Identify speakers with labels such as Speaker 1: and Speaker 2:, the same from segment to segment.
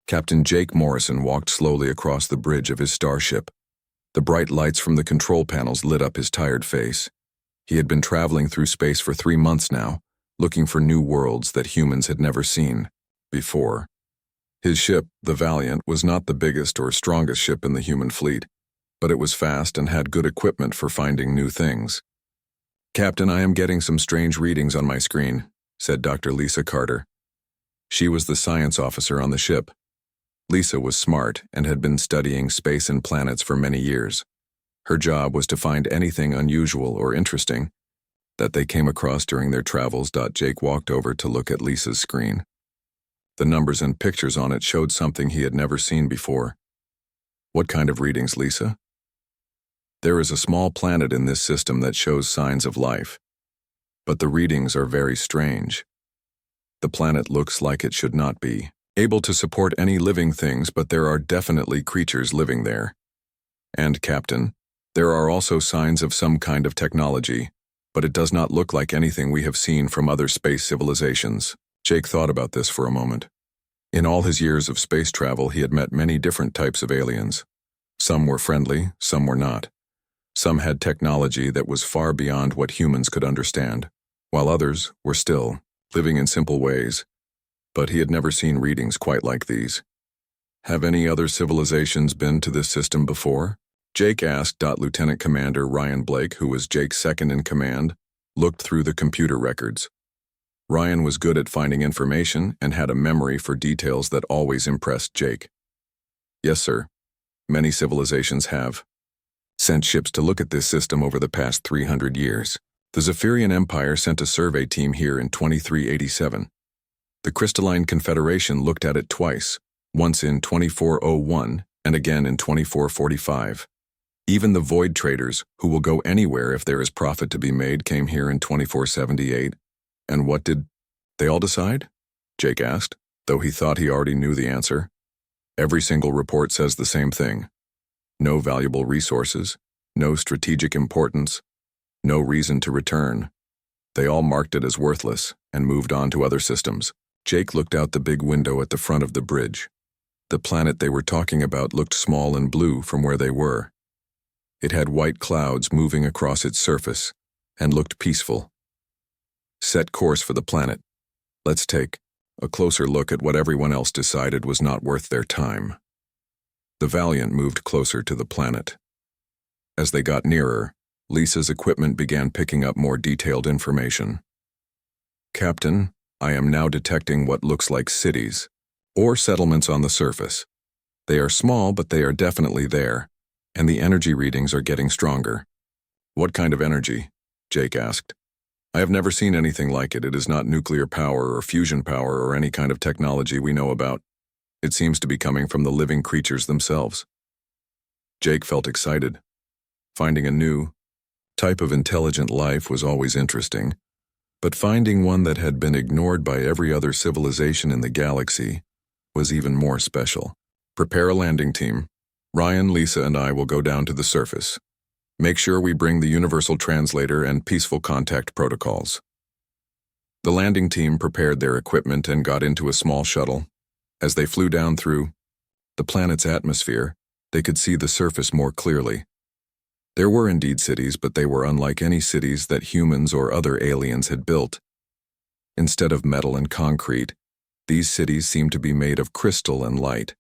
Speaker 1: Captain Jake Morrison walked slowly across the bridge of his starship. The bright lights from the control panels lit up his tired face. He had been traveling through space for 3 months now, looking for new worlds that humans had never seen before. His ship, the Valiant, was not the biggest or strongest ship in the human fleet, but it was fast and had good equipment for finding new things. "Captain, I am getting some strange readings on my screen," said Dr. Lisa Carter. She was the science officer on the ship. Lisa was smart and had been studying space and planets for many years. Her job was to find anything unusual or interesting that they came across during their travels. Jake walked over to look at Lisa's screen. The numbers and pictures on it showed something he had never seen before. "What kind of readings, Lisa?" "There is a small planet in this system that shows signs of life, but the readings are very strange. The planet looks like it should not be able to support any living things, but there are definitely creatures living there. And, Captain, there are also signs of some kind of technology, but it does not look like anything we have seen from other space civilizations." Jake thought about this for a moment. In all his years of space travel, he had met many different types of aliens. Some were friendly, some were not. Some had technology that was far beyond what humans could understand, while others were still living in simple ways. But he had never seen readings quite like these. "Have any other civilizations been to this system before?" Jake asked. Lieutenant Commander Ryan Blake, who was Jake's second in command, looked through the computer records. Ryan was good at finding information and had a memory for details that always impressed Jake. "Yes, sir. Many civilizations have sent ships to look at this system over the past 300 years. The Zephyrian Empire sent a survey team here in 2387. The Crystalline Confederation looked at it twice, once in 2401 and again in 2445. Even the Void Traders, who will go anywhere if there is profit to be made, came here in 2478. And what did they all decide?" Jake asked, though he thought he already knew the answer. "Every single report says the same thing. No valuable resources, no strategic importance, no reason to return. They all marked it as worthless and moved on to other systems." Jake looked out the big window at the front of the bridge. The planet they were talking about looked small and blue from where they were. It had white clouds moving across its surface and looked peaceful. "Set course for the planet. Let's take a closer look at what everyone else decided was not worth their time." The Valiant moved closer to the planet. As they got nearer, Lisa's equipment began picking up more detailed information. "Captain, I am now detecting what looks like cities or settlements on the surface. They are small, but they are definitely there, and the energy readings are getting stronger." "What kind of energy?" Jake asked. "I have never seen anything like it. It is not nuclear power or fusion power or any kind of technology we know about. It seems to be coming from the living creatures themselves." Jake felt excited. Finding a new type of intelligent life was always interesting, but finding one that had been ignored by every other civilization in the galaxy was even more special. "Prepare a landing team. Ryan, Lisa, and I will go down to the surface. Make sure we bring the universal translator and peaceful contact protocols." The landing team prepared their equipment and got into a small shuttle. As they flew down through the planet's atmosphere, they could see the surface more clearly. There were indeed cities, but they were unlike any cities that humans or other aliens had built. Instead of metal and concrete, these cities seemed to be made of crystal and light.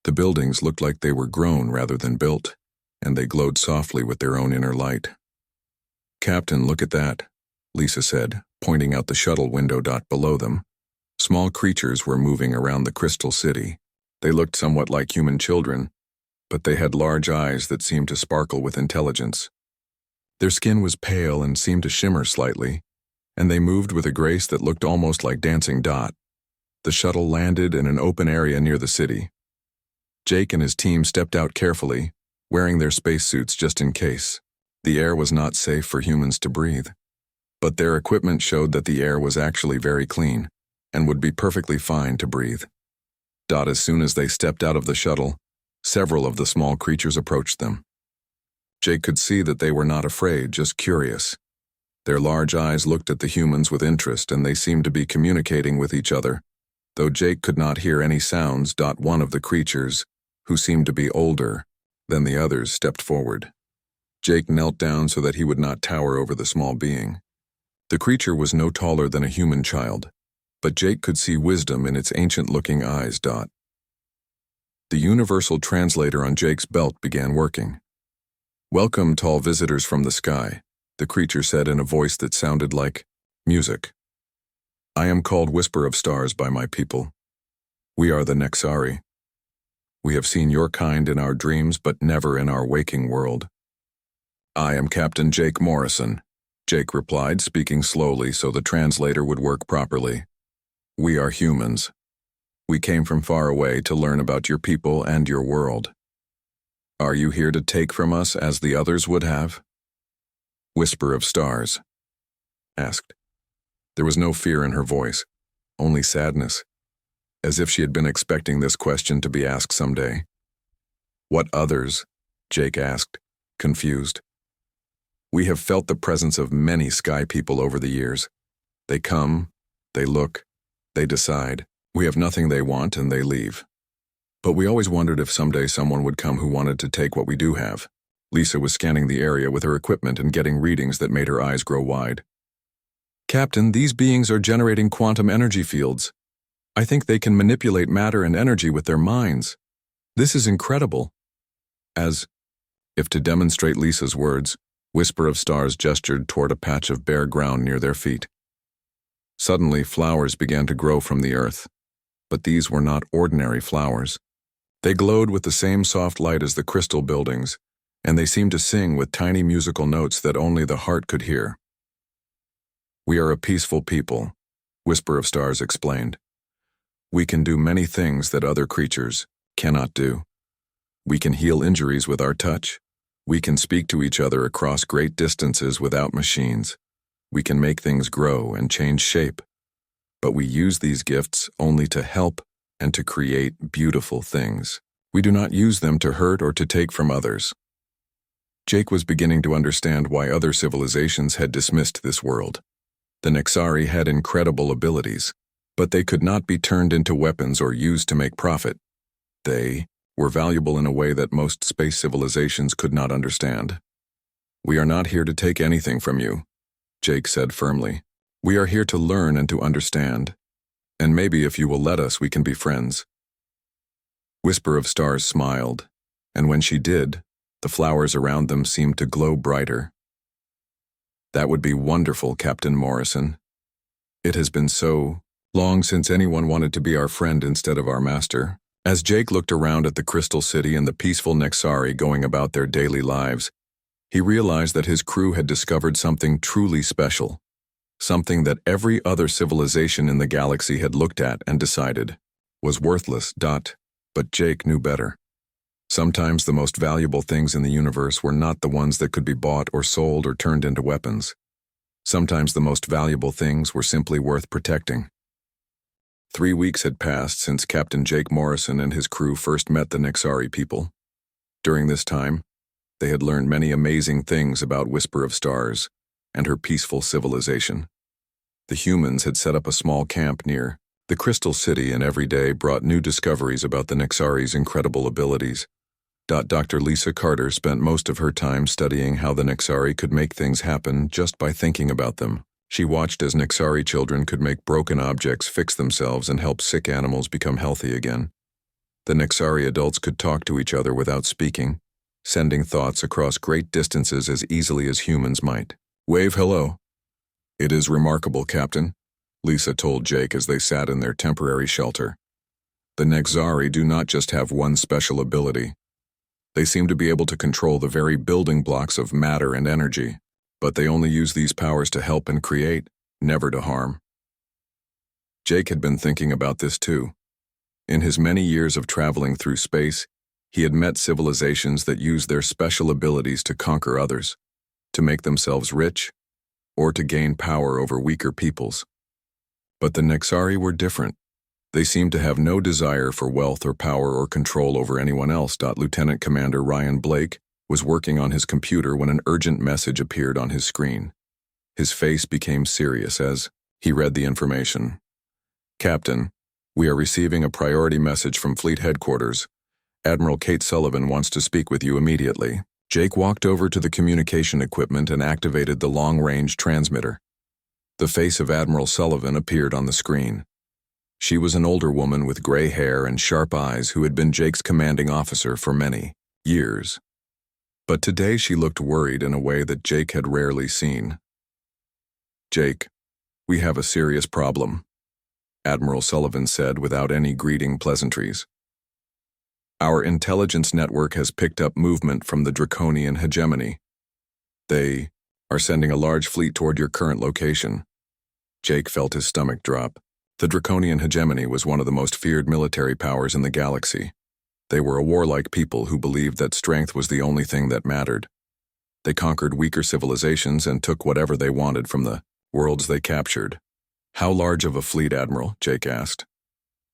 Speaker 1: The buildings looked like they were grown rather than built, and they glowed softly with their own inner light. "Captain, look at that," Lisa said, pointing out the shuttle window below them. Small creatures were moving around the crystal city. They looked somewhat like human children, but they had large eyes that seemed to sparkle with intelligence. Their skin was pale and seemed to shimmer slightly, and they moved with a grace that looked almost like dancing dot. The shuttle landed in an open area near the city. Jake and his team stepped out carefully, wearing their spacesuits just in case. The air was not safe for humans to breathe, but their equipment showed that the air was actually very clean and would be perfectly fine to breathe. As soon as they stepped out of the shuttle, several of the small creatures approached them. Jake could see that they were not afraid, just curious. Their large eyes looked at the humans with interest, and they seemed to be communicating with each other. Though Jake could not hear any sounds, one of the creatures, who seemed to be older than the others, stepped forward. Jake knelt down so that he would not tower over the small being. The creature was no taller than a human child, but Jake could see wisdom in its ancient-looking eyes. The universal translator on Jake's belt began working. "Welcome, tall visitors from the sky," the creature said in a voice that sounded like music. "I am called Whisper of Stars by my people. We are the Nexari. We have seen your kind in our dreams, but never in our waking world." "I am Captain Jake Morrison," Jake replied, speaking slowly so the translator would work properly. "We are humans. We came from far away to learn about your people and your world. Are you here to take from us as the others would have?" Whisper of Stars asked. There was no fear in her voice, only sadness, as if she had been expecting this question to be asked someday. "What others?" Jake asked, confused. "We have felt the presence of many sky people over the years. They come, they look, they decide. We have nothing they want and they leave. But we always wondered if someday someone would come who wanted to take what we do have." Lisa was scanning the area with her equipment and getting readings that made her eyes grow wide. "Captain, these beings are generating quantum energy fields. I think they can manipulate matter and energy with their minds. This is incredible." As if to demonstrate Lisa's words, Whisper of Stars gestured toward a patch of bare ground near their feet. Suddenly, flowers began to grow from the earth. But these were not ordinary flowers. They glowed with the same soft light as the crystal buildings, and they seemed to sing with tiny musical notes that only the heart could hear. "We are a peaceful people," Whisper of Stars explained. "We can do many things that other creatures cannot do. We can heal injuries with our touch. We can speak to each other across great distances without machines. We can make things grow and change shape. But we use these gifts only to help and to create beautiful things. We do not use them to hurt or to take from others." Jake was beginning to understand why other civilizations had dismissed this world. The Nexari had incredible abilities, but they could not be turned into weapons or used to make profit. They were valuable in a way that most space civilizations could not understand. "We are not here to take anything from you," Jake said firmly. "We are here to learn and to understand. And maybe if you will let us, we can be friends." Whisper of Stars smiled, and when she did, the flowers around them seemed to glow brighter. "That would be wonderful, Captain Morrison. It has been so long since anyone wanted to be our friend instead of our master." As Jake looked around at the Crystal City and the peaceful Nexari going about their daily lives, he realized that his crew had discovered something truly special, something that every other civilization in the galaxy had looked at and decided was worthless. But Jake knew better. Sometimes the most valuable things in the universe were not the ones that could be bought or sold or turned into weapons. Sometimes the most valuable things were simply worth protecting. 3 weeks had passed since Captain Jake Morrison and his crew first met the Nexari people. During this time, they had learned many amazing things about Whisper of Stars and her peaceful civilization. The humans had set up a small camp near the Crystal City and every day brought new discoveries about the Nexari's incredible abilities. Dr. Lisa Carter spent most of her time studying how the Nexari could make things happen just by thinking about them. She watched as Nexari children could make broken objects fix themselves and help sick animals become healthy again. The Nexari adults could talk to each other without speaking, sending thoughts across great distances as easily as humans might. "Wave hello." "It is remarkable, Captain," Lisa told Jake as they sat in their temporary shelter. "The Nexari do not just have one special ability. They seem to be able to control the very building blocks of matter and energy. But they only use these powers to help and create, never to harm." Jake had been thinking about this too. In his many years of traveling through space, he had met civilizations that used their special abilities to conquer others, to make themselves rich, or to gain power over weaker peoples. But the Nexari were different. They seemed to have no desire for wealth or power or control over anyone else. Lieutenant Commander Ryan Blake was working on his computer when an urgent message appeared on his screen. His face became serious as he read the information. "Captain, We are receiving a priority message from Fleet Headquarters. Admiral Kate Sullivan wants to speak with you immediately. Jake walked over to the communication equipment and activated the long-range transmitter. The face of Admiral Sullivan appeared on the screen. She was an older woman with gray hair and sharp eyes who had been Jake's commanding officer for many years. But today she looked worried in a way that Jake had rarely seen. "Jake, we have a serious problem," Admiral Sullivan said without any greeting pleasantries. "Our intelligence network has picked up movement from the Draconian hegemony. They are sending a large fleet toward your current location." Jake felt his stomach drop. The Draconian hegemony was one of the most feared military powers in the galaxy. They were a warlike people who believed that strength was the only thing that mattered. They conquered weaker civilizations and took whatever they wanted from the worlds they captured. "How large of a fleet, Admiral?" Jake asked.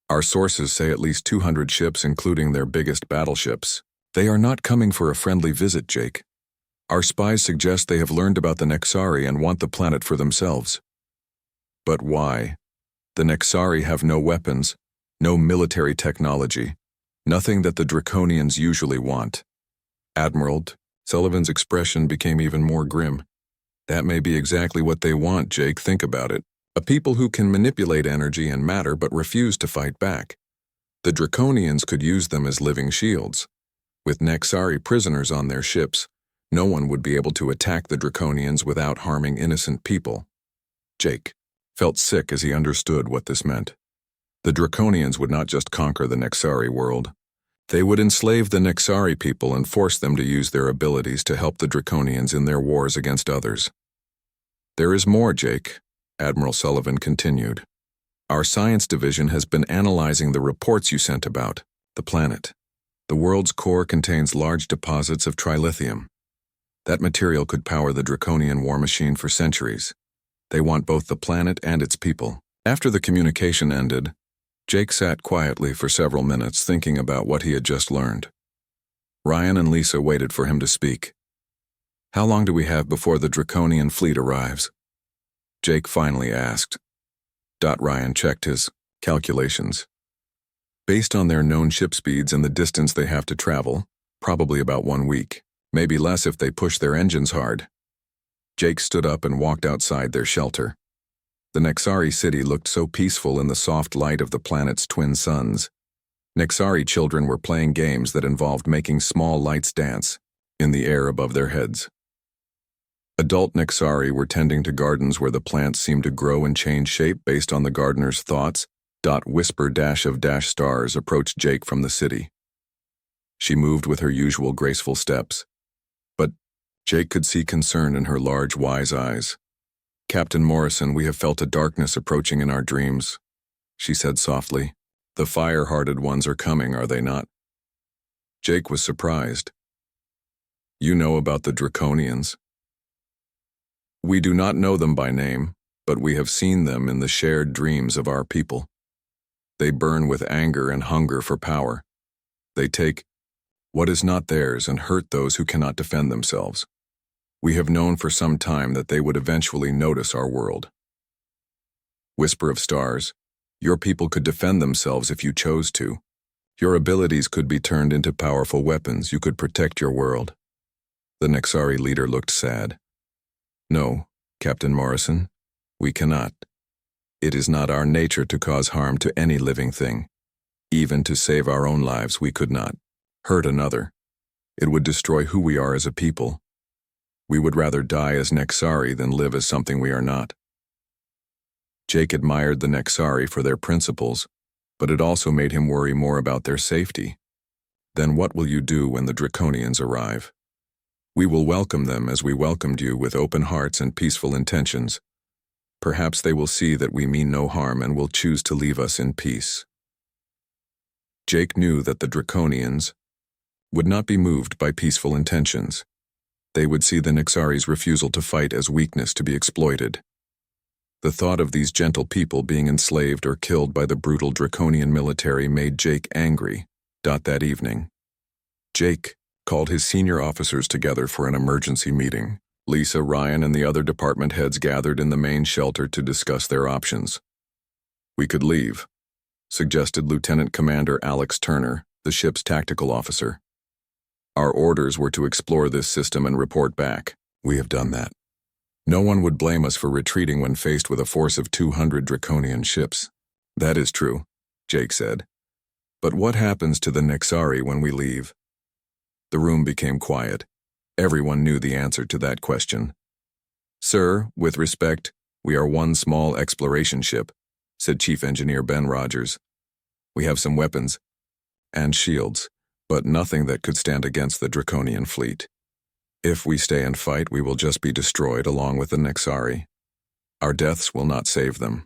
Speaker 1: "Our sources say at least 200 ships, including their biggest battleships." "They are not coming for a friendly visit, Jake. Our spies suggest they have learned about the Nexari and want the planet for themselves." "But why? The Nexari have no weapons, no military technology, nothing that the Draconians usually want." Admiral Sullivan's expression became even more grim. "That may be exactly what they want, Jake. Think about it. A people who can manipulate energy and matter but refuse to fight back. The Draconians could use them as living shields. With Nexari prisoners on their ships, no one would be able to attack the Draconians without harming innocent people." Jake felt sick as he understood what this meant. The Draconians would not just conquer the Nexari world. They would enslave the Nexari people and force them to use their abilities to help the Draconians in their wars against others. "There is more, Jake," Admiral Sullivan continued. "Our science division has been analyzing the reports you sent about the planet. The world's core contains large deposits of trilithium. That material could power the Draconian war machine for centuries. They want both the planet and its people." After the communication ended, Jake sat quietly for several minutes thinking about what he had just learned. Ryan and Lisa waited for him to speak. "How long do we have before the Draconian fleet arrives?" Jake finally asked. Ryan checked his calculations. "Based on their known ship speeds and the distance they have to travel, probably about 1 week, maybe less if they push their engines hard." Jake stood up and walked outside their shelter. The Nexari city looked so peaceful in the soft light of the planet's twin suns. Nexari children were playing games that involved making small lights dance in the air above their heads. Adult Nexari were tending to gardens where the plants seemed to grow and change shape based on the gardener's thoughts. Whisper of stars approached Jake from the city. She moved with her usual graceful steps, but Jake could see concern in her large, wise eyes. "Captain Morrison, we have felt a darkness approaching in our dreams," she said softly. "The fire-hearted ones are coming, are they not?" Jake was surprised. "You know about the Draconians?" "We do not know them by name, but we have seen them in the shared dreams of our people. They burn with anger and hunger for power. They take what is not theirs and hurt those who cannot defend themselves. We have known for some time that they would eventually notice our world." Whisper of stars, your people could defend themselves if you chose to. Your abilities could be turned into powerful weapons. You could protect your world. The Nexari leader looked sad. "No, Captain Morrison, we cannot. It is not our nature to cause harm to any living thing. Even to save our own lives, we could not hurt another. It would destroy who we are as a people. We would rather die as Nexari than live as something we are not." Jake admired the Nexari for their principles, but it also made him worry more about their safety. "Then what will you do when the Draconians arrive?" "We will welcome them as we welcomed you, with open hearts and peaceful intentions. Perhaps they will see that we mean no harm and will choose to leave us in peace." Jake knew that the Draconians would not be moved by peaceful intentions. They would see the Nexari's refusal to fight as weakness to be exploited. The thought of these gentle people being enslaved or killed by the brutal Draconian military made Jake angry. That evening, Jake called his senior officers together for an emergency meeting. Lisa, Ryan, and the other department heads gathered in the main shelter to discuss their options. "We could leave," suggested Lieutenant Commander Alex Turner, the ship's tactical officer. Our orders were to explore this system and report back. We have done that. No one would blame us for retreating when faced with a force of 200 Draconian ships. That is true, Jake said. But what happens to the Nexari when we leave? The room became quiet. Everyone knew the answer to that question. Sir, with respect, we are one small exploration ship, said Chief Engineer Ben Rogers. We have some weapons and shields, but nothing that could stand against the Draconian fleet. If we stay and fight, we will just be destroyed along with the Nexari. Our deaths will not save them.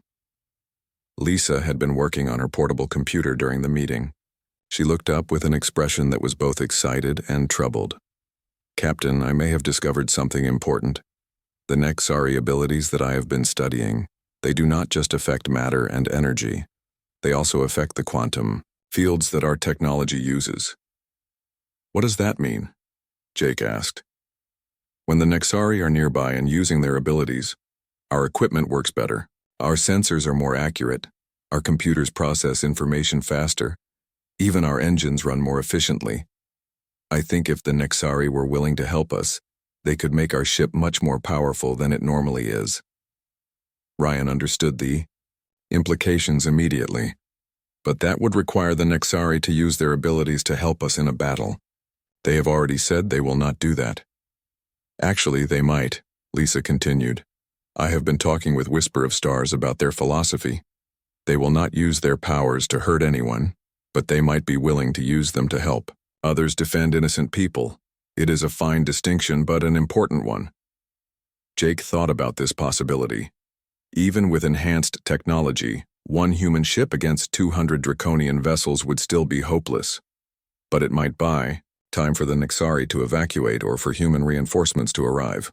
Speaker 1: Lisa had been working on her portable computer during the meeting. She looked up with an expression that was both excited and troubled. Captain, I may have discovered something important. The Nexari abilities that I have been studying, they do not just affect matter and energy. They also affect the quantum fields that our technology uses. What does that mean? Jake asked. When the Nexari are nearby and using their abilities, our equipment works better. Our sensors are more accurate. Our computers process information faster. Even our engines run more efficiently. I think if the Nexari were willing to help us, they could make our ship much more powerful than it normally is. Ryan understood the implications immediately. But that would require the Nexari to use their abilities to help us in a battle. They have already said they will not do that. Actually, they might, Lisa continued. I have been talking with Whisper of Stars about their philosophy. They will not use their powers to hurt anyone, but they might be willing to use them to help others defend innocent people. It is a fine distinction, but an important one. Jake thought about this possibility. Even with enhanced technology, one human ship against 200 Draconian vessels would still be hopeless. But it might buy time for the Nexari to evacuate or for human reinforcements to arrive.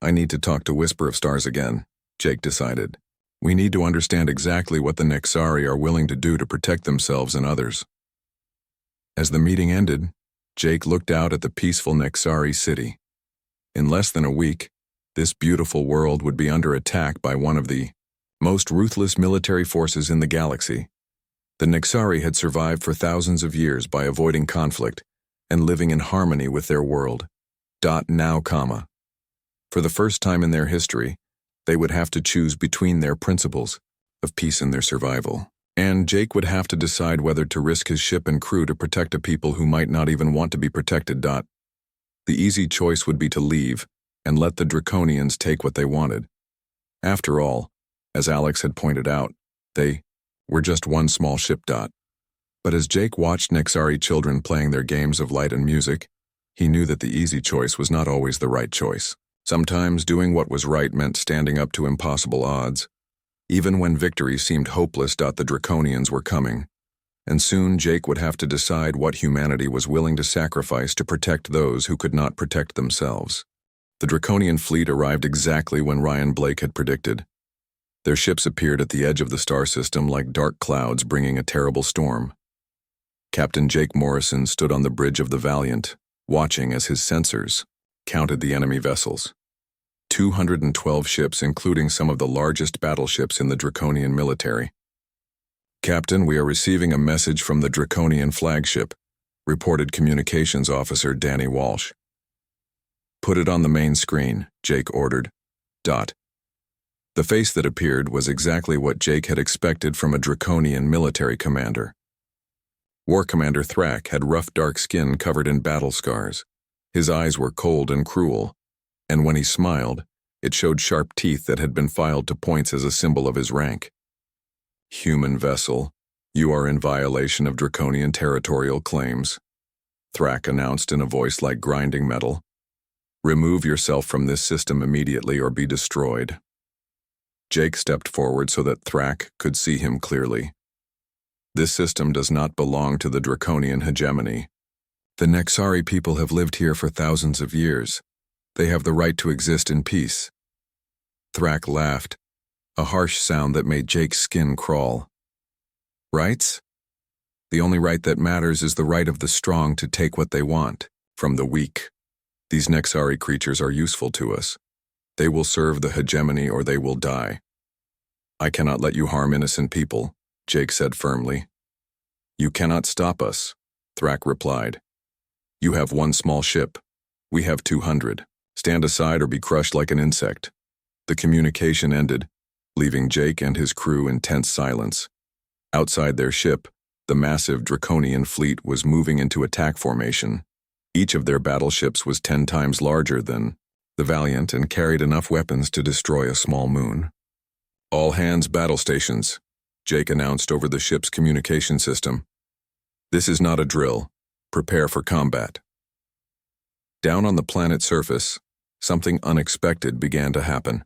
Speaker 1: I need to talk to Whisper of Stars again, Jake decided. We need to understand exactly what the Nexari are willing to do to protect themselves and others. As the meeting ended, Jake looked out at the peaceful Nexari city. In less than a week, this beautiful world would be under attack by one of the most ruthless military forces in the galaxy. The Nexari had survived for thousands of years by avoiding conflict and living in harmony with their world. Now, for the first time in their history, they would have to choose between their principles of peace and their survival. And Jake would have to decide whether to risk his ship and crew to protect a people who might not even want to be protected. The easy choice would be to leave and let the Draconians take what they wanted. After all, as Alex had pointed out, they were just one small ship. But as Jake watched Nexari children playing their games of light and music, he knew that the easy choice was not always the right choice. Sometimes doing what was right meant standing up to impossible odds. Even when victory seemed hopeless, the Draconians were coming, and soon Jake would have to decide what humanity was willing to sacrifice to protect those who could not protect themselves. The Draconian fleet arrived exactly when Ryan Blake had predicted. Their ships appeared at the edge of the star system like dark clouds bringing a terrible storm. Captain Jake Morrison stood on the bridge of the Valiant, watching as his sensors counted the enemy vessels. 212 ships, including some of the largest battleships in the Draconian military. Captain, we are receiving a message from the Draconian flagship, reported Communications Officer Danny Walsh. Put it on the main screen, Jake ordered. The face that appeared was exactly what Jake had expected from a Draconian military commander. War Commander Thrak had rough dark skin covered in battle scars. His eyes were cold and cruel, and when he smiled, it showed sharp teeth that had been filed to points as a symbol of his rank. Human vessel, you are in violation of Draconian territorial claims, Thrak announced in a voice like grinding metal. Remove yourself from this system immediately or be destroyed. Jake stepped forward so that Thrak could see him clearly. This system does not belong to the Draconian hegemony. The Nexari people have lived here for thousands of years. They have the right to exist in peace. Thrak laughed, a harsh sound that made Jake's skin crawl. Rights? The only right that matters is the right of the strong to take what they want from the weak. These Nexari creatures are useful to us. They will serve the hegemony or they will die. I cannot let you harm innocent people, Jake said firmly. You cannot stop us, Thrak replied. You have one small ship. We have 200. Stand aside or be crushed like an insect. The communication ended, leaving Jake and his crew in tense silence. Outside their ship, the massive Draconian fleet was moving into attack formation. Each of their battleships was 10 times larger than the Valiant and carried enough weapons to destroy a small moon. All hands battle stations, Jake announced over the ship's communication system. This is not a drill. Prepare for combat. Down on the planet's surface, something unexpected began to happen.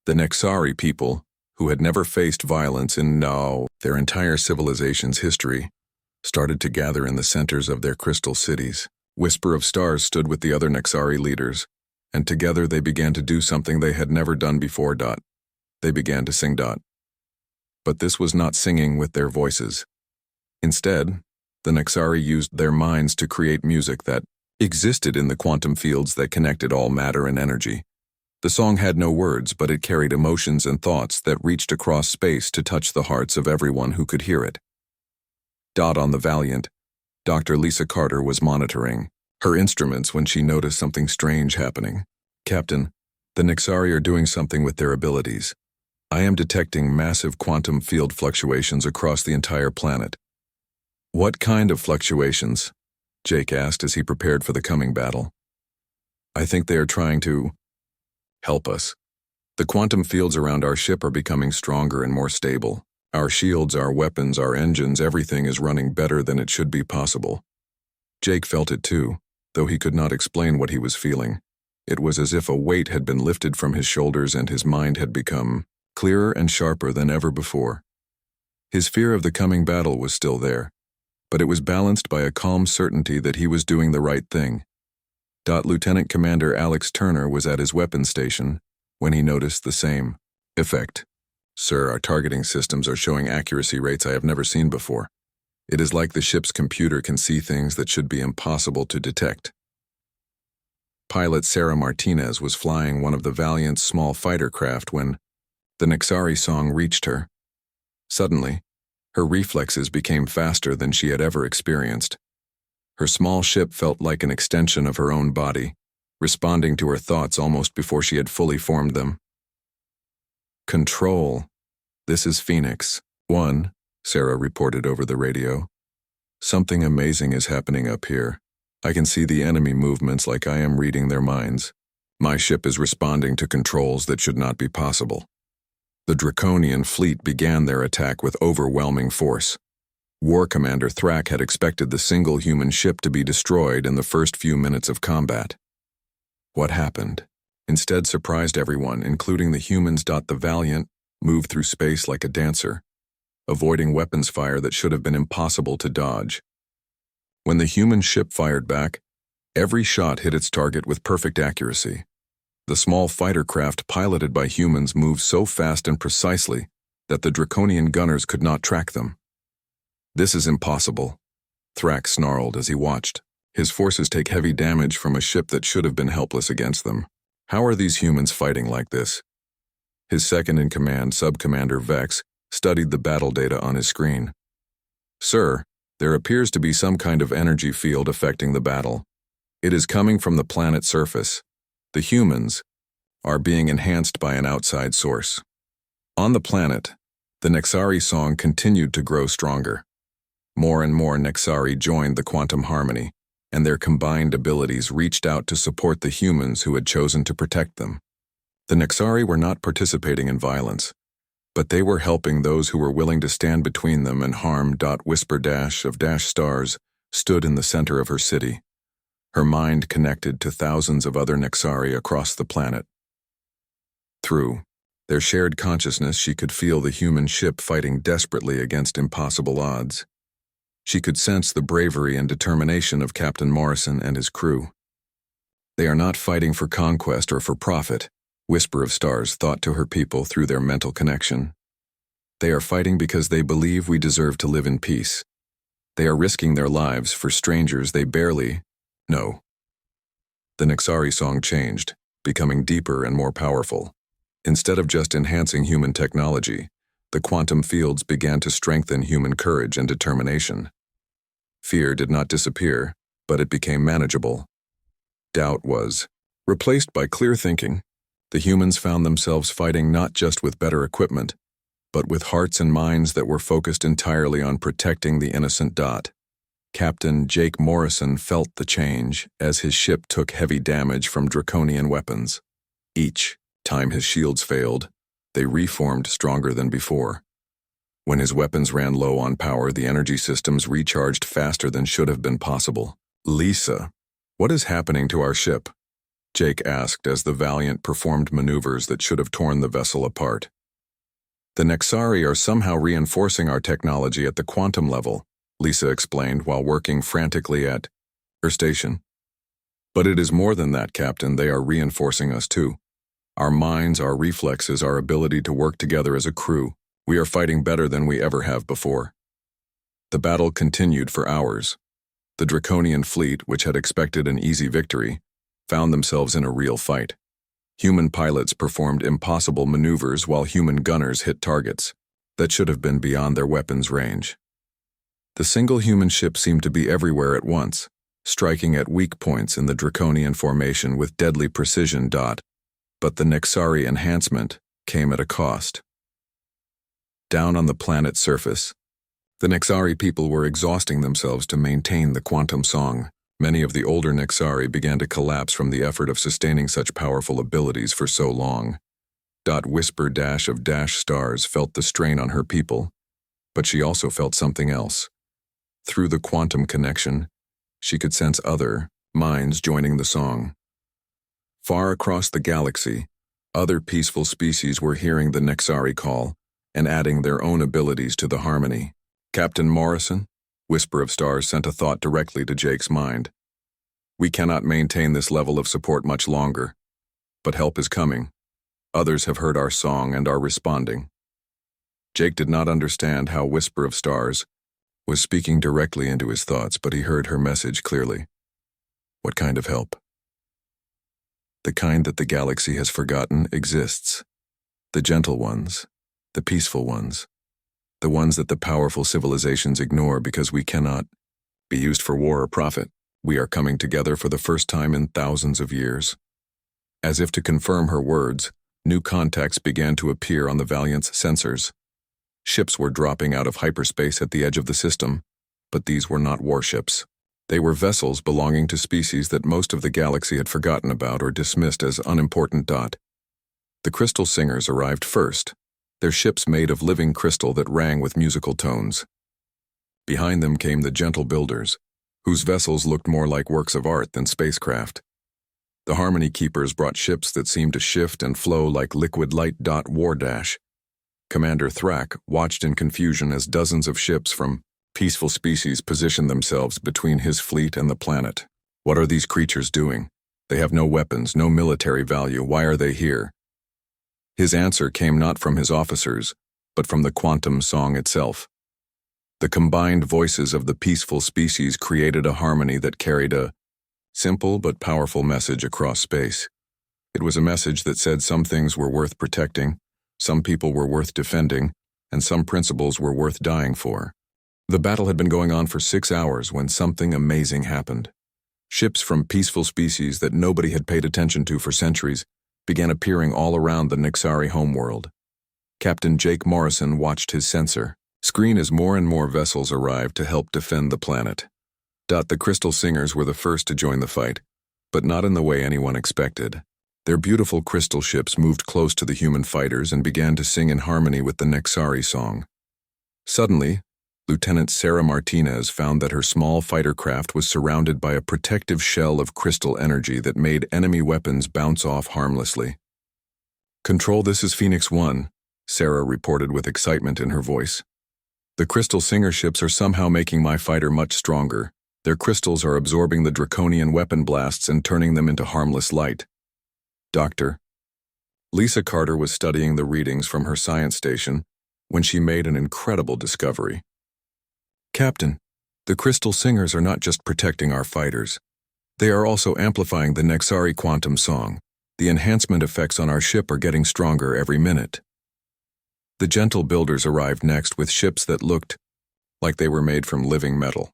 Speaker 1: The Nexari people, who had never faced violence in their entire civilization's history, started to gather in the centers of their crystal cities. Whisper of Stars stood with the other Nexari leaders, and together they began to do something they had never done before. They began to sing. But this was not singing with their voices. Instead, the Nexari used their minds to create music that existed in the quantum fields that connected all matter and energy. The song had no words, but it carried emotions and thoughts that reached across space to touch the hearts of everyone who could hear it. On the Valiant, Dr. Lisa Carter was monitoring her instruments when she noticed something strange happening. Captain, the Nexari are doing something with their abilities. I am detecting massive quantum field fluctuations across the entire planet. What kind of fluctuations? Jake asked as he prepared for the coming battle. I think they are trying to help us. The quantum fields around our ship are becoming stronger and more stable. Our shields, our weapons, our engines, everything is running better than it should be possible. Jake felt it too, though he could not explain what he was feeling. It was as if a weight had been lifted from his shoulders and his mind had become clearer and sharper than ever before. His fear of the coming battle was still there, but it was balanced by a calm certainty that he was doing the right thing. Lieutenant Commander Alex Turner was at his weapons station when he noticed the same effect. Sir, our targeting systems are showing accuracy rates I have never seen before. It is like the ship's computer can see things that should be impossible to detect. Pilot Sarah Martinez was flying one of the Valiant's small fighter craft when the Nexari song reached her. Suddenly, her reflexes became faster than she had ever experienced. Her small ship felt like an extension of her own body, responding to her thoughts almost before she had fully formed them. Control. This is Phoenix 1, Sarah reported over the radio. Something amazing is happening up here. I can see the enemy movements like I am reading their minds. My ship is responding to controls that should not be possible. The Draconian fleet began their attack with overwhelming force. War Commander Thrak had expected the single human ship to be destroyed in the first few minutes of combat. What happened? Instead surprised everyone, including the humans. The Valiant moved through space like a dancer, avoiding weapons fire that should have been impossible to dodge. When the human ship fired back, every shot hit its target with perfect accuracy. The small fighter craft piloted by humans moved so fast and precisely that the Draconian gunners could not track them. This is impossible, Thrak snarled as he watched. His forces take heavy damage from a ship that should have been helpless against them. How are these humans fighting like this? His second-in-command, Sub-Commander Vex, studied the battle data on his screen. Sir, there appears to be some kind of energy field affecting the battle. It is coming from the planet's surface. The humans are being enhanced by an outside source. On the planet, the Nexari song continued to grow stronger. More and more Nexari joined the quantum harmony, and their combined abilities reached out to support the humans who had chosen to protect them. The Nexari were not participating in violence, but they were helping those who were willing to stand between them and harm. Whisper of Stars stood in the center of her city, her mind connected to thousands of other Nexari across the planet. Through their shared consciousness, she could feel the human ship fighting desperately against impossible odds. She could sense the bravery and determination of Captain Morrison and his crew. They are not fighting for conquest or for profit, Whisper of Stars thought to her people through their mental connection. They are fighting because they believe we deserve to live in peace. They are risking their lives for strangers they barely know. The Nexari song changed, becoming deeper and more powerful. Instead of just enhancing human technology, The quantum fields began to strengthen human courage and determination. Fear did not disappear, but it became manageable. Doubt was replaced by clear thinking. The humans found themselves fighting not just with better equipment, but with hearts and minds that were focused entirely on protecting the innocent Dot. Captain Jake Morrison felt the change as his ship took heavy damage from Draconian weapons. Each time his shields failed, they reformed stronger than before. When his weapons ran low on power, the energy systems recharged faster than should have been possible. "Lisa, what is happening to our ship?" Jake asked as the Valiant performed maneuvers that should have torn the vessel apart. "The Nexari are somehow reinforcing our technology at the quantum level," Lisa explained while working frantically at her station. "But it is more than that, Captain. They are reinforcing us too. Our minds, our reflexes, our ability to work together as a crew. We are fighting better than we ever have before." The battle continued for hours. The Draconian fleet, which had expected an easy victory, found themselves in a real fight. Human pilots performed impossible maneuvers while human gunners hit targets that should have been beyond their weapons' range. The single human ship seemed to be everywhere at once, striking at weak points in the Draconian formation with deadly precision. But the Nexari enhancement came at a cost. Down on the planet's surface, the Nexari people were exhausting themselves to maintain the quantum song. Many of the older Nexari began to collapse from the effort of sustaining such powerful abilities for so long. Whisper Dash of Dash Stars felt the strain on her people, but she also felt something else. Through the quantum connection, she could sense other minds joining the song. Far across the galaxy, other peaceful species were hearing the Nexari call and adding their own abilities to the harmony. "Captain Morrison," Whisper of Stars sent a thought directly to Jake's mind. "We cannot maintain this level of support much longer, but help is coming. Others have heard our song and are responding." Jake did not understand how Whisper of Stars was speaking directly into his thoughts, but he heard her message clearly. What kind of help? The kind that the galaxy has forgotten exists. The gentle ones, the peaceful ones, the ones that the powerful civilizations ignore because we cannot be used for war or profit. We are coming together for the first time in thousands of years. As if to confirm her words, new contacts began to appear on the Valiant's sensors. Ships were dropping out of hyperspace at the edge of the system, but these were not warships. They were vessels belonging to species that most of the galaxy had forgotten about or dismissed as unimportant. The Crystal Singers arrived first, their ships made of living crystal that rang with musical tones. Behind them came the Gentle Builders, whose vessels looked more like works of art than spacecraft. The Harmony Keepers brought ships that seemed to shift and flow like liquid light. War Dash. Commander Thrak watched in confusion as dozens of ships from peaceful species positioned themselves between his fleet and the planet. What are these creatures doing? They have no weapons, no military value. Why are they here? His answer came not from his officers, but from the quantum song itself. The combined voices of the peaceful species created a harmony that carried a simple but powerful message across space. It was a message that said some things were worth protecting, some people were worth defending, and some principles were worth dying for. The battle had been going on for 6 hours when something amazing happened. Ships from peaceful species that nobody had paid attention to for centuries began appearing all around the Nexari homeworld. Captain Jake Morrison watched his sensor screen as more and more vessels arrived to help defend the planet. The Crystal Singers were the first to join the fight, but not in the way anyone expected. Their beautiful crystal ships moved close to the human fighters and began to sing in harmony with the Nexari song. Suddenly, Lieutenant Sarah Martinez found that her small fighter craft was surrounded by a protective shell of crystal energy that made enemy weapons bounce off harmlessly. "Control, this is Phoenix 1, Sarah reported with excitement in her voice. "The Crystal Singer ships are somehow making my fighter much stronger. Their crystals are absorbing the Draconian weapon blasts and turning them into harmless light." "Doctor." Lisa Carter was studying the readings from her science station when she made an incredible discovery. "Captain, the Crystal Singers are not just protecting our fighters. They are also amplifying the Nexari quantum song. The enhancement effects on our ship are getting stronger every minute." The gentle builders arrived next with ships that looked like they were made from living metal.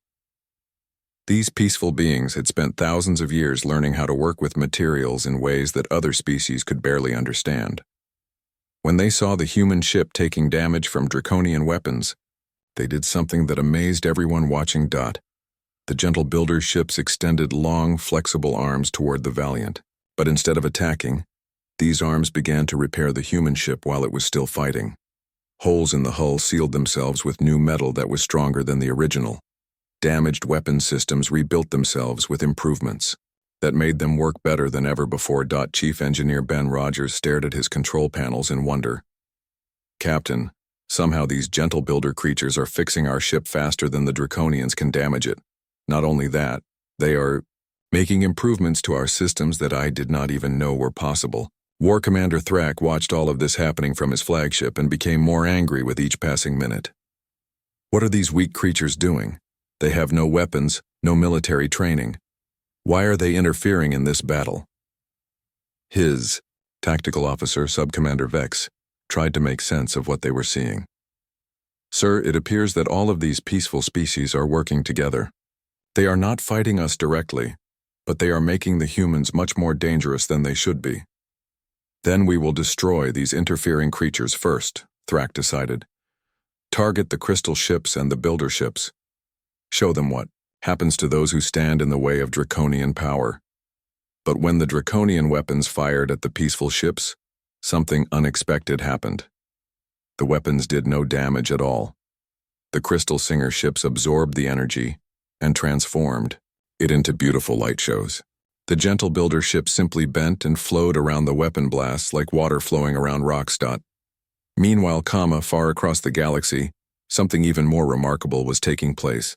Speaker 1: These peaceful beings had spent thousands of years learning how to work with materials in ways that other species could barely understand. When they saw the human ship taking damage from draconian weapons, they did something that amazed everyone watching. The gentle builder ships extended long, flexible arms toward the Valiant, but instead of attacking, these arms began to repair the human ship while it was still fighting. Holes in the hull sealed themselves with new metal that was stronger than the original. Damaged weapon systems rebuilt themselves with improvements that made them work better than ever before. Chief Engineer Ben Rogers stared at his control panels in wonder. Captain, somehow these gentle builder creatures are fixing our ship faster than the Draconians can damage it. Not only that, they are making improvements to our systems that I did not even know were possible. War Commander Thrak watched all of this happening from his flagship and became more angry with each passing minute. What are these weak creatures doing? They have no weapons, no military training. Why are they interfering in this battle? His tactical officer, Subcommander Vex, tried to make sense of what they were seeing. Sir, it appears that all of these peaceful species are working together. They are not fighting us directly, but they are making the humans much more dangerous than they should be. Then we will destroy these interfering creatures first, Thrak decided. Target the crystal ships and the builder ships. Show them what happens to those who stand in the way of draconian power. But when the draconian weapons fired at the peaceful ships, something unexpected happened. The weapons did no damage at all. The Crystal Singer ships absorbed the energy and transformed it into beautiful light shows. The gentle builder ships simply bent and flowed around the weapon blasts like water flowing around rocks. Meanwhile, far across the galaxy, something even more remarkable was taking place.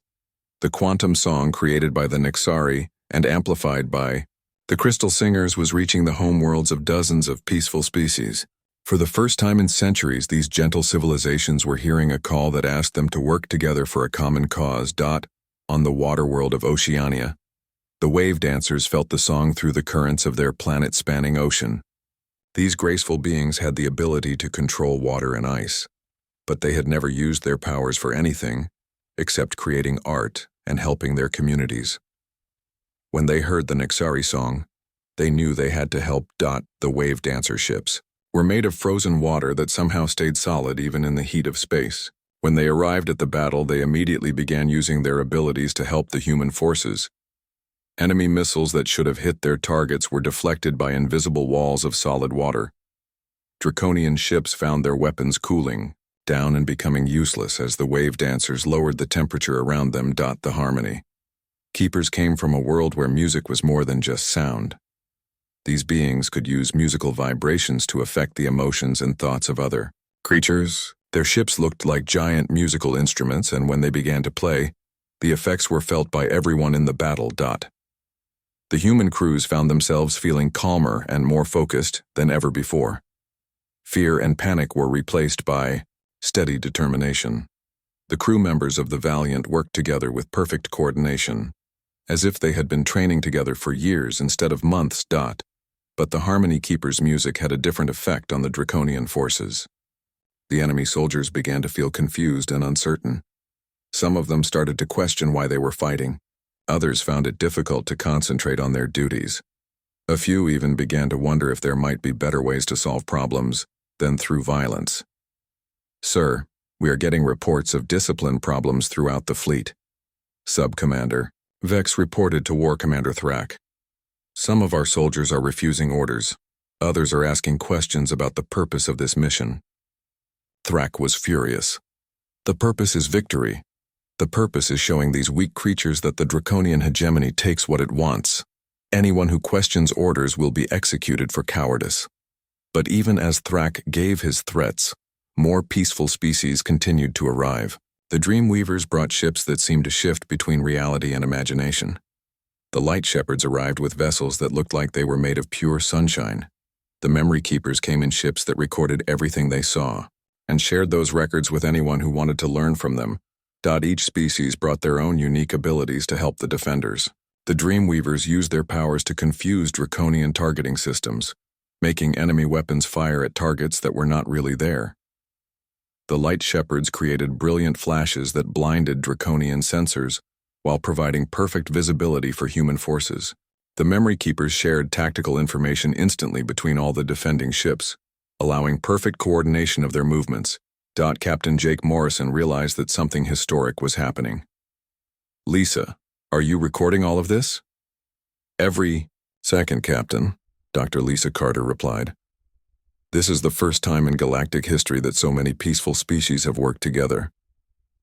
Speaker 1: The quantum song created by the Nexari and amplified by the Crystal Singers was reaching the homeworlds of dozens of peaceful species. For the first time in centuries, these gentle civilizations were hearing a call that asked them to work together for a common cause. On the water world of Oceania, the wave dancers felt the song through the currents of their planet-spanning ocean. These graceful beings had the ability to control water and ice, but they had never used their powers for anything except creating art and helping their communities. When they heard the Nexari song, they knew they had to help. The wave dancer ships were made of frozen water that somehow stayed solid even in the heat of space. When they arrived at the battle, they immediately began using their abilities to help the human forces. Enemy missiles that should have hit their targets were deflected by invisible walls of solid water. Draconian ships found their weapons cooling down and becoming useless as the wave dancers lowered the temperature around them. The harmony keepers came from a world where music was more than just sound. These beings could use musical vibrations to affect the emotions and thoughts of other creatures. Their ships looked like giant musical instruments, and when they began to play, the effects were felt by everyone in the battle. The human crews found themselves feeling calmer and more focused than ever before. Fear and panic were replaced by steady determination. The crew members of the Valiant worked together with perfect coordination, as if they had been training together for years instead of months. But the Harmony Keeper's music had a different effect on the Draconian forces. The enemy soldiers began to feel confused and uncertain. Some of them started to question why they were fighting. Others found it difficult to concentrate on their duties. A few even began to wonder if there might be better ways to solve problems than through violence. Sir, we are getting reports of discipline problems throughout the fleet. Sub-Commander Vex reported to War Commander Thrak. Some of our soldiers are refusing orders. Others are asking questions about the purpose of this mission. Thrak was furious. The purpose is victory. The purpose is showing these weak creatures that the Draconian hegemony takes what it wants. Anyone who questions orders will be executed for cowardice. But even as Thrak gave his threats, more peaceful species continued to arrive. The Dreamweavers brought ships that seemed to shift between reality and imagination. The Light Shepherds arrived with vessels that looked like they were made of pure sunshine. The Memory Keepers came in ships that recorded everything they saw and shared those records with anyone who wanted to learn from them. Each species brought their own unique abilities to help the defenders. The Dreamweavers used their powers to confuse Draconian targeting systems, making enemy weapons fire at targets that were not really there. The light shepherds created brilliant flashes that blinded Draconian sensors while providing perfect visibility for human forces. The memory keepers shared tactical information instantly between all the defending ships, allowing perfect coordination of their movements. Captain Jake Morrison realized that something historic was happening. "Lisa, are you recording all of this?" "Every second, Captain," Dr. Lisa Carter replied. "This is the first time in galactic history that so many peaceful species have worked together.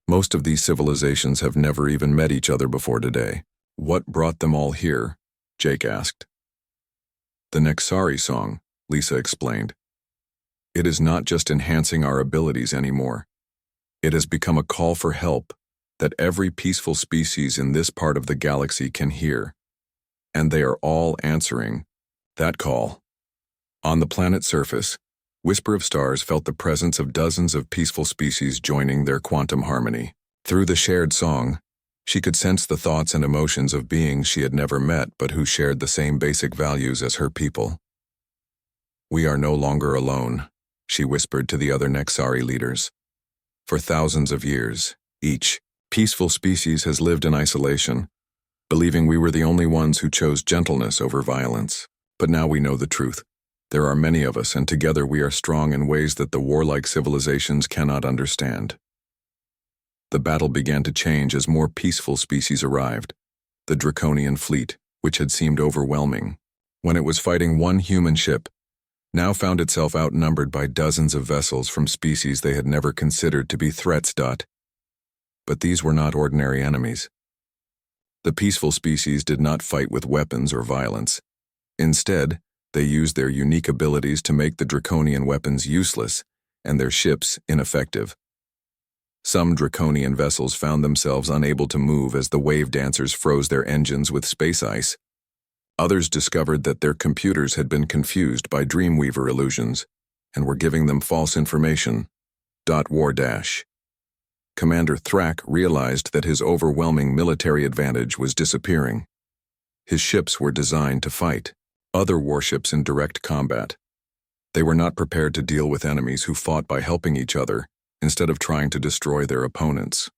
Speaker 1: Most of these civilizations have never even met each other before today." "What brought them all here?" Jake asked. "The Nexari song," Lisa explained. "It is not just enhancing our abilities anymore. It has become a call for help that every peaceful species in this part of the galaxy can hear. And they are all answering that call." On the planet's surface, Whisper of Stars felt the presence of dozens of peaceful species joining their quantum harmony. Through the shared song, she could sense the thoughts and emotions of beings she had never met but who shared the same basic values as her people. "We are no longer alone," she whispered to the other Nexari leaders. "For thousands of years, each peaceful species has lived in isolation, believing we were the only ones who chose gentleness over violence. But now we know the truth. There are many of us, and together we are strong in ways that the warlike civilizations cannot understand." The battle began to change as more peaceful species arrived. The Draconian fleet, which had seemed overwhelming when it was fighting one human ship, now found itself outnumbered by dozens of vessels from species they had never considered to be threats. But these were not ordinary enemies. The peaceful species did not fight with weapons or violence. Instead, they used their unique abilities to make the Draconian weapons useless and their ships ineffective. Some Draconian vessels found themselves unable to move as the wave dancers froze their engines with space ice. Others discovered that their computers had been confused by Dreamweaver illusions and were giving them false information. War dash. Commander Thrak realized that his overwhelming military advantage was disappearing. His ships were designed to fight other warships in direct combat. They were not prepared to deal with enemies who fought by helping each other instead of trying to destroy their opponents.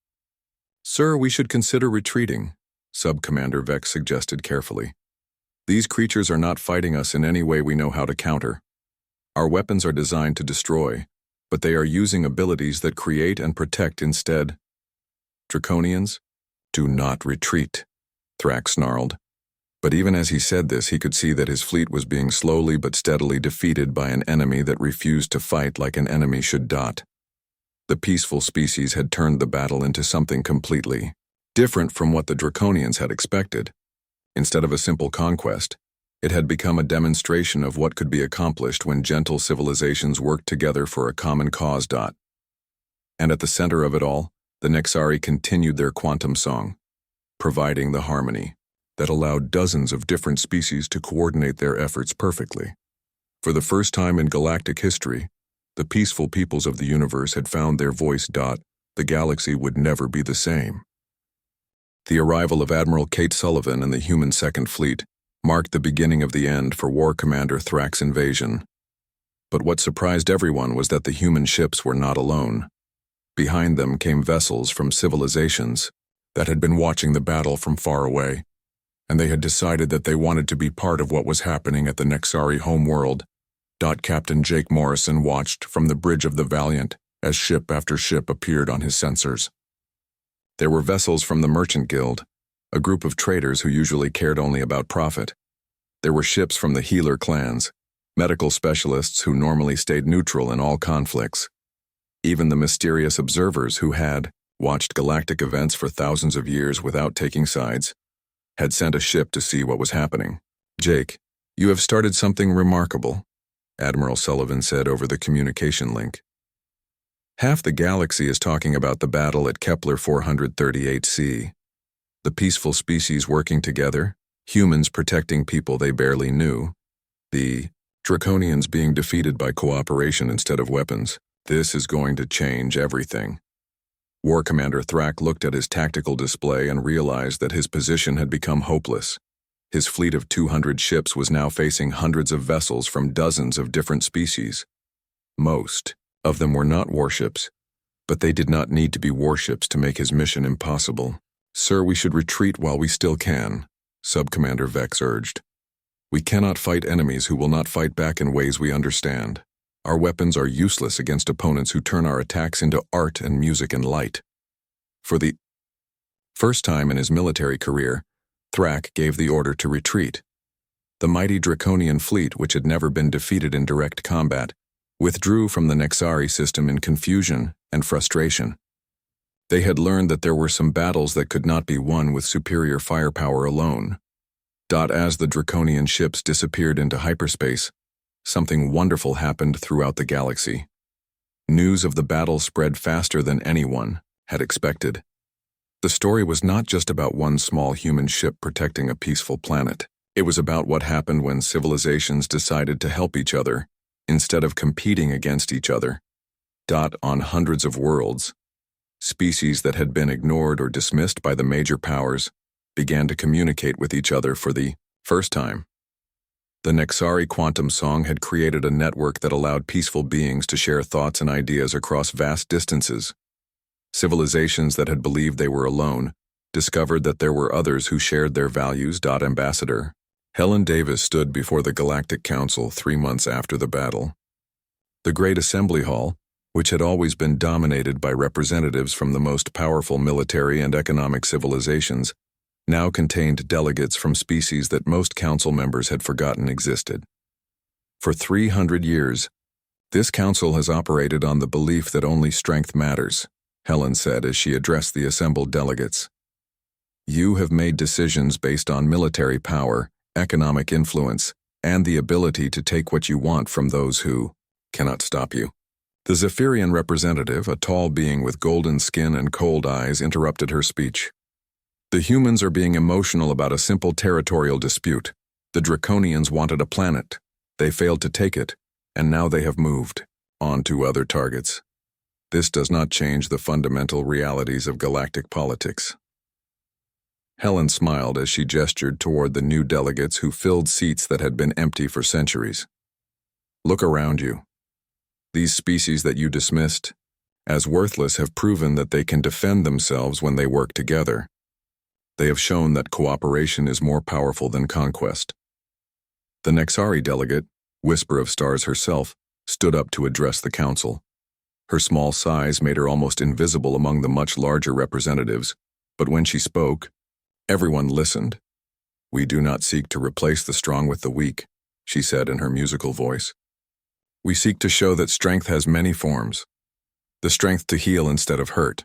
Speaker 1: "Sir, we should consider retreating," Sub-Commander Vex suggested carefully. "These creatures are not fighting us in any way we know how to counter. Our weapons are designed to destroy, but they are using abilities that create and protect instead." "Draconians, do not retreat," Thrak snarled. But even as he said this, he could see that his fleet was being slowly but steadily defeated by an enemy that refused to fight like an enemy should. The peaceful species had turned the battle into something completely different from what the Draconians had expected. Instead of a simple conquest, it had become a demonstration of what could be accomplished when gentle civilizations worked together for a common cause. And at the center of it all, the Nexari continued their quantum song, providing the harmony that allowed dozens of different species to coordinate their efforts perfectly. For the first time in galactic history, the peaceful peoples of the universe had found their voice. The galaxy would never be the same. The arrival of Admiral Kate Sullivan and the human Second Fleet marked the beginning of the end for War Commander Thrak's invasion. But what surprised everyone was that the human ships were not alone. Behind them came vessels from civilizations that had been watching the battle from far away, and they had decided that they wanted to be part of what was happening at the Nexari homeworld. Captain Jake Morrison watched from the bridge of the Valiant as ship after ship appeared on his sensors. There were vessels from the Merchant Guild, a group of traders who usually cared only about profit. There were ships from the Healer clans, medical specialists who normally stayed neutral in all conflicts. Even the mysterious observers who had watched galactic events for thousands of years without taking sides had sent a ship to see what was happening. "Jake, you have started something remarkable," Admiral Sullivan said over the communication link. "Half the galaxy is talking about the battle at Kepler 438c. The peaceful species working together, humans protecting people they barely knew, the Draconians being defeated by cooperation instead of weapons. This is going to change everything." War Commander Thrak looked at his tactical display and realized that his position had become hopeless. His fleet of 200 ships was now facing hundreds of vessels from dozens of different species. Most of them were not warships, But they did not need to be warships to make his mission impossible. "Sir, we should retreat while we still can," Sub-Commander Vex urged. "We cannot fight enemies who will not fight back in ways we understand. Our weapons are useless against opponents who turn our attacks into art and music and light." For the first time in his military career, Thrak gave the order to retreat. The mighty Draconian fleet, which had never been defeated in direct combat, withdrew from the Nexari system in confusion and frustration. They had learned that there were some battles that could not be won with superior firepower alone. As the Draconian ships disappeared into hyperspace, something wonderful happened throughout the galaxy. News of the battle spread faster than anyone had expected. The story was not just about one small human ship protecting a peaceful planet. It was about what happened when civilizations decided to help each other instead of competing against each other. On hundreds of worlds, species that had been ignored or dismissed by the major powers began to communicate with each other for the first time. The Nexari quantum song had created a network that allowed peaceful beings to share thoughts and ideas across vast distances. Civilizations that had believed they were alone discovered that there were others who shared their values. Ambassador Helen Davis stood before the Galactic Council 3 months after the battle. The Great Assembly Hall, which had always been dominated by representatives from the most powerful military and economic civilizations, now contained delegates from species that most council members had forgotten existed. For 300 years, this council has operated on the belief that only strength matters, Helen said as she addressed the assembled delegates. You have made decisions based on military power, economic influence, and the ability to take what you want from those who cannot stop you. The Zephyrian representative, a tall being with golden skin and cold eyes, interrupted her speech. The humans are being emotional about a simple territorial dispute. The Draconians wanted a planet. They failed to take it, and now they have moved on to other targets. This does not change the fundamental realities of galactic politics. Helen smiled as she gestured toward the new delegates who filled seats that had been empty for centuries. Look around you. These species that you dismissed as worthless have proven that they can defend themselves when they work together. They have shown that cooperation is more powerful than conquest. The Nexari delegate, Whisper of Stars herself, stood up to address the council. Her small size made her almost invisible among the much larger representatives, but when she spoke, everyone listened. We do not seek to replace the strong with the weak, she said in her musical voice. We seek to show that strength has many forms. The strength to heal instead of hurt.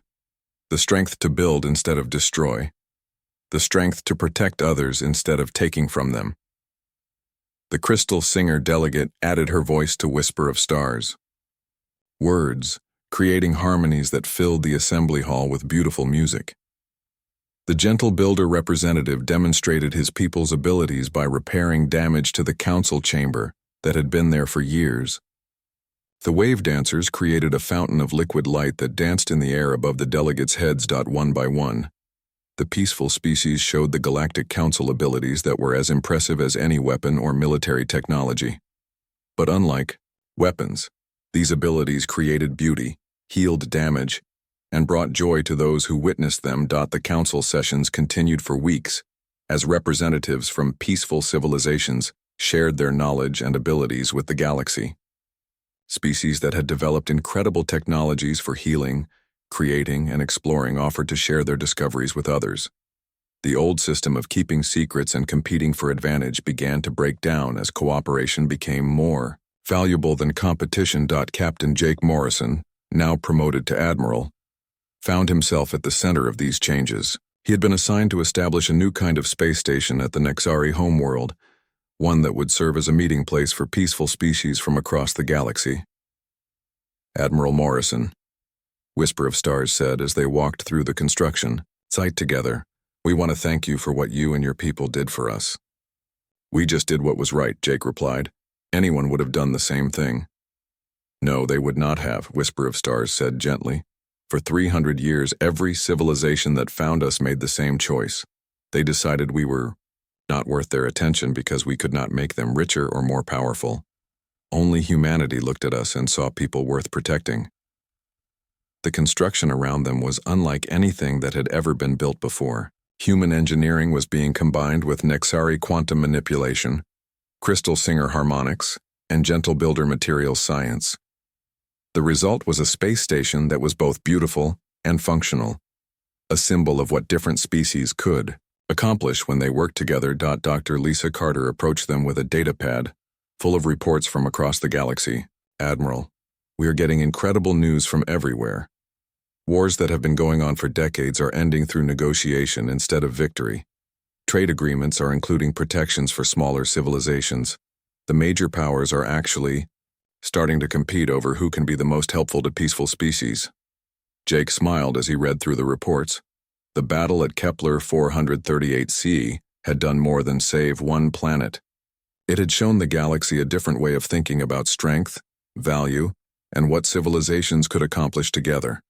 Speaker 1: The strength to build instead of destroy. The strength to protect others instead of taking from them. The Crystal Singer delegate added her voice to Whisper of Stars. Words, creating harmonies that filled the assembly hall with beautiful music. The Gentle Builder representative demonstrated his people's abilities by repairing damage to the council chamber that had been there for years. The wave dancers created a fountain of liquid light that danced in the air above the delegates' heads. One by one, the peaceful species showed the Galactic Council abilities that were as impressive as any weapon or military technology. But unlike weapons, these abilities created beauty, healed damage, and brought joy to those who witnessed them. The council sessions continued for weeks, as representatives from peaceful civilizations shared their knowledge and abilities with the galaxy. Species that had developed incredible technologies for healing, creating, and exploring offered to share their discoveries with others. The old system of keeping secrets and competing for advantage began to break down as cooperation became more valuable than competition. Captain Jake Morrison, now promoted to Admiral, found himself at the center of these changes. He had been assigned to establish a new kind of space station at the Nexari homeworld, one that would serve as a meeting place for peaceful species from across the galaxy. Admiral Morrison, Whisper of Stars said as they walked through the construction site together, we want to thank you for what you and your people did for us. We just did what was right, Jake replied. Anyone would have done the same thing. No, they would not have, Whisper of Stars said gently. For 300 years, every civilization that found us made the same choice. They decided we were not worth their attention because we could not make them richer or more powerful. Only humanity looked at us and saw people worth protecting. The construction around them was unlike anything that had ever been built before. Human engineering was being combined with Nexari quantum manipulation, crystal singer harmonics, and gentle builder materials science. The result was a space station that was both beautiful and functional, a symbol of what different species could accomplish when they worked together. Dr. Lisa Carter approached them with a datapad full of reports from across the galaxy. Admiral, we are getting incredible news from everywhere. Wars that have been going on for decades are ending through negotiation instead of victory. Trade agreements are including protections for smaller civilizations. The major powers are actually starting to compete over who can be the most helpful to peaceful species. Jake smiled as he read through the reports. The battle at Kepler 438c had done more than save one planet. It had shown the galaxy a different way of thinking about strength, value, and what civilizations could accomplish together.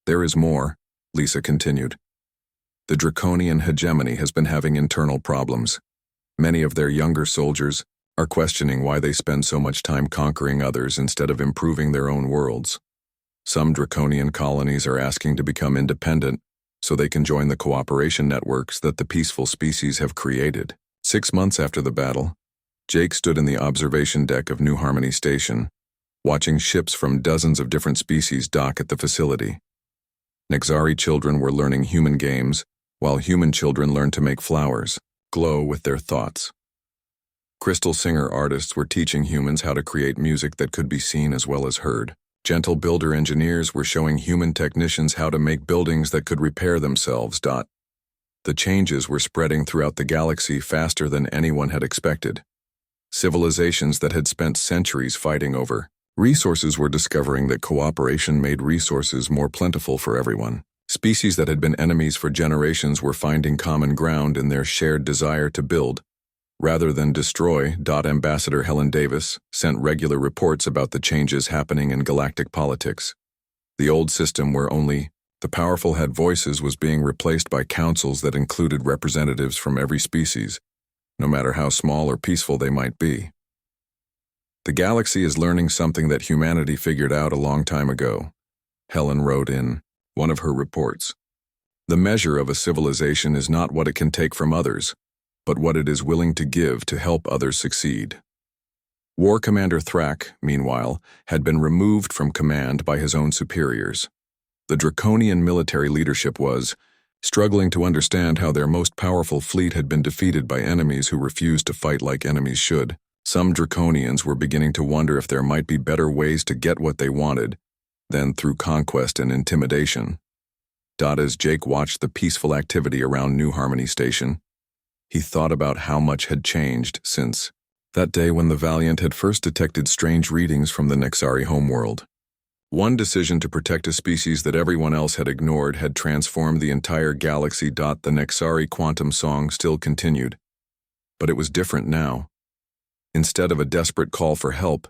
Speaker 1: There is more, Lisa continued. The Draconian hegemony has been having internal problems. Many of their younger soldiers are questioning why they spend so much time conquering others instead of improving their own worlds. Some Draconian colonies are asking to become independent so they can join the cooperation networks that the peaceful species have created. 6 months after the battle, Jake stood in the observation deck of New Harmony Station, watching ships from dozens of different species dock at the facility. Nexari children were learning human games, while human children learned to make flowers glow with their thoughts. Crystal singer artists were teaching humans how to create music that could be seen as well as heard. Gentle builder engineers were showing human technicians how to make buildings that could repair themselves. The changes were spreading throughout the galaxy faster than anyone had expected. Civilizations that had spent centuries fighting over resources were discovering that cooperation made resources more plentiful for everyone. Species that had been enemies for generations were finding common ground in their shared desire to build, rather than destroy. Ambassador Helen Davis sent regular reports about the changes happening in galactic politics. The old system where only the powerful had voices was being replaced by councils that included representatives from every species, no matter how small or peaceful they might be. The galaxy is learning something that humanity figured out a long time ago, Helen wrote in one of her reports. The measure of a civilization is not what it can take from others, but what it is willing to give to help others succeed. War Commander Thrak, meanwhile, had been removed from command by his own superiors. The Draconian military leadership was struggling to understand how their most powerful fleet had been defeated by enemies who refused to fight like enemies should. Some Draconians were beginning to wonder if there might be better ways to get what they wanted than through conquest and intimidation. As Jake watched the peaceful activity around New Harmony Station, he thought about how much had changed since that day when the Valiant had first detected strange readings from the Nexari homeworld. One decision to protect a species that everyone else had ignored had transformed the entire galaxy. The Nexari quantum song still continued, but it was different now. Instead of a desperate call for help,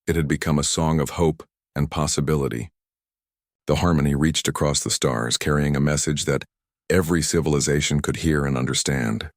Speaker 1: it had become a song of hope and possibility. The harmony reached across the stars, carrying a message that every civilization could hear and understand.